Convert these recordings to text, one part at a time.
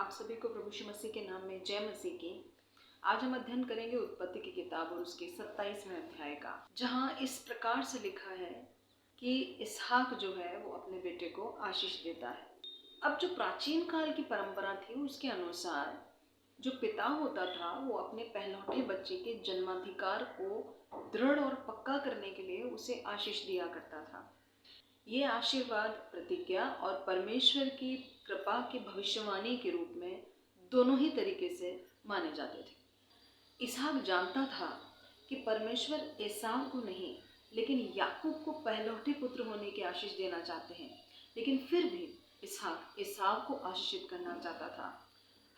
आप सभी को प्रभु यीशु मसीह के नाम में जय मसीह की। आज हम अध्ययन करेंगे उत्पत्ति की किताब और उसके 27वें अध्याय का, जहाँ इस प्रकार से लिखा है कि इसहाक जो है वो अपने बेटे को आशीष देता है। अब जो प्राचीन काल की परंपरा थी उसके अनुसार जो पिता होता था वो अपने पहलौठे बच्चे के जन्माधिकार को दृढ़ और पक्का करने के लिए उसे आशीष दिया करता था। ये आशीर्वाद प्रतिज्ञा और परमेश्वर की कृपा की भविष्यवाणी के रूप में दोनों ही तरीके से माने जाते थे। इसहाक जानता था कि परमेश्वर एसाव को नहीं लेकिन याकूब को पहलौठे पुत्र होने की आशीष देना चाहते हैं, लेकिन फिर भी इसहाक एसाव को आशीषित करना चाहता था।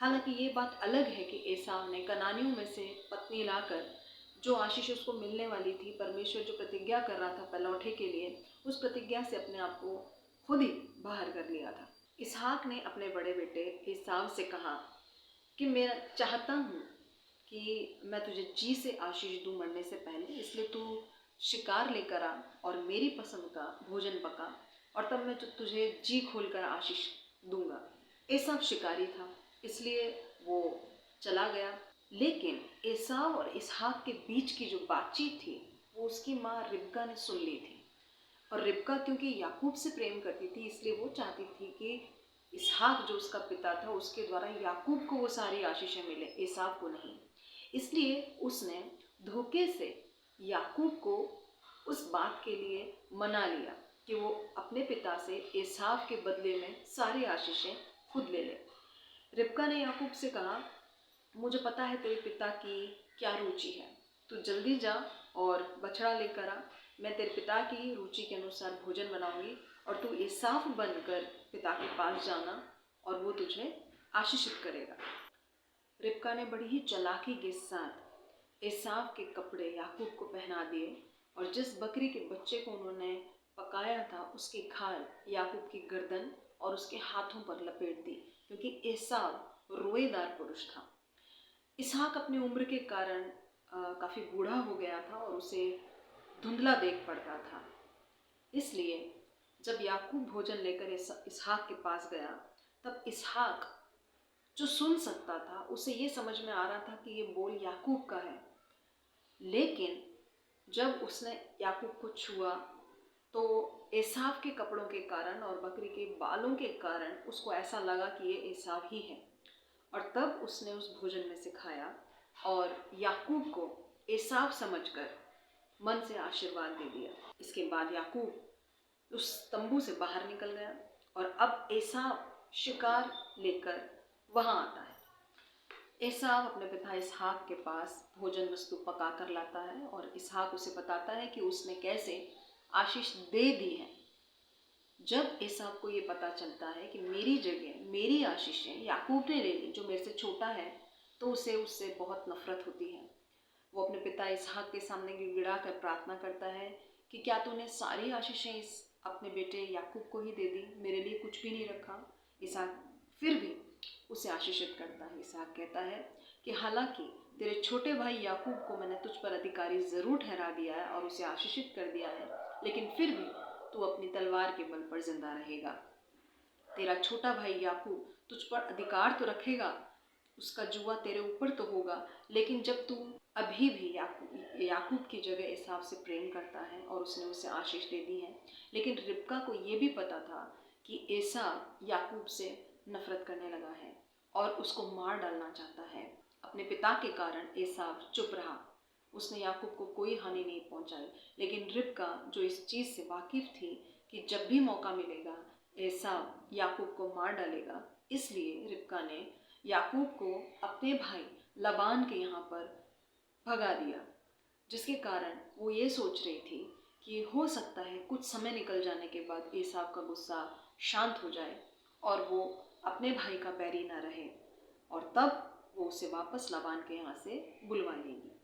हालांकि ये बात अलग है कि एसाव ने कनानियों में से पत्नी लाकर जो आशीष उसको मिलने वाली थी, परमेश्वर जो प्रतिज्ञा कर रहा था पहलौठे के लिए, उस प्रतिज्ञा से अपने आप को खुद ही बाहर कर लिया था। इसहाक ने अपने बड़े बेटे एसाव से कहा कि मैं चाहता हूँ कि मैं तुझे जी से आशीष दूँ मरने से पहले, इसलिए तू शिकार लेकर आ और मेरी पसंद का भोजन पका और तब मैं तुझे जी खोल कर आशीष दूंगा। एसाव शिकारी था, इसलिए वो चला गया। लेकिन एसाव और इसहाक के बीच की जो बातचीत थी वो उसकी माँ रिबका ने सुन ली थी। और रिबका क्योंकि याकूब से प्रेम करती थी, इसलिए वो चाहती थी कि इसहाक जो उसका पिता था उसके द्वारा याकूब को वो सारी आशीषें मिले, एसाव को नहीं। इसलिए उसने धोखे से याकूब को उस बात के लिए मना लिया कि वो अपने पिता से एसाव के बदले में सारी आशीषें खुद ले ले। रिबका ने याकूब से कहा, मुझे पता है तेरे पिता की क्या रुचि है, तू जल्दी जा और बछड़ा लेकर आ। मैं तेरे पिता की रुचि के अनुसार भोजन बनाऊंगी और तू एसाव बनकर पिता के पास जाना और वो तुझे आशीषित करेगा। रिबका ने बड़ी ही चालाकी के साथ एसाव के कपड़े याकूब को पहना दिए और जिस बकरी के बच्चे को उन्होंने पकाया था उसकी खाल याकूब की गर्दन और उसके हाथों पर लपेट दी, क्योंकि एसाव रोएदार पुरुष था। इसहाक अपनी उम्र के कारण काफ़ी बूढ़ा हो गया था और उसे धुंधला देख पड़ता था। इसलिए जब याकूब भोजन लेकर इसहाक के पास गया, तब इसहाक जो सुन सकता था उसे ये समझ में आ रहा था कि ये बोल याकूब का है। लेकिन जब उसने याकूब को छुआ तो एसाव के कपड़ों के कारण और बकरी के बालों के कारण उसको ऐसा लगा कि ये एसाव ही है, और तब उसने उस भोजन में से खाया और याकूब को एसाव समझकर मन से आशीर्वाद दे दिया। इसके बाद याकूब उस तंबू से बाहर निकल गया और अब एसाव शिकार लेकर वहाँ आता है। एसाव अपने पिता इसहाक के पास भोजन वस्तु पका कर लाता है और इसहाक उसे बताता है कि उसने कैसे आशीष दे दी है। जब एसाव को ये पता चलता है कि मेरी जगह मेरी आशीषें याकूब ने ले ली जो मेरे से छोटा है, तो उसे उससे बहुत नफरत होती है। वो अपने पिता इसहाक के सामने गिड़गिड़ा कर प्रार्थना करता है कि क्या तूने सारी आशीषें इस अपने बेटे याकूब को ही दे दी, मेरे लिए कुछ भी नहीं रखा। इसहाक फिर भी उसे आशीषित करता है। इसहाक कहता है कि हालांकि तेरे छोटे भाई याकूब को मैंने तुझ पर अधिकारी जरूर ठहरा दिया है और उसे आशीषित कर दिया है, लेकिन फिर भी तू अपनी तलवार के बल पर जिंदा रहेगा। तेरा छोटा भाई याकूब तुझ पर अधिकार तो रखेगा, उसका जुआ तेरे ऊपर तो होगा, लेकिन जब तू अभी भी याकूब की जगह एसाव से प्रेम करता है और उसने उसे आशीष दे दी है। लेकिन रिबका को ये भी पता था कि एसाव याकूब से नफरत करने लगा है और उसको मार डालना चाहता है। अपने पिता के कारण एसाव चुप रहा, उसने याकूब को कोई हानि नहीं पहुंचाई। लेकिन रिबका जो इस चीज़ से वाकिफ थी कि जब भी मौका मिलेगा एसाव याकूब को मार डालेगा, इसलिए रिबका ने याकूब को अपने भाई लबान के यहाँ पर भगा दिया, जिसके कारण वो ये सोच रही थी कि हो सकता है कुछ समय निकल जाने के बाद एसाव का गुस्सा शांत हो जाए और वो अपने भाई का बैरी ना रहे, और तब वो उसे वापस लबान के यहाँ से बुलवा लेगी।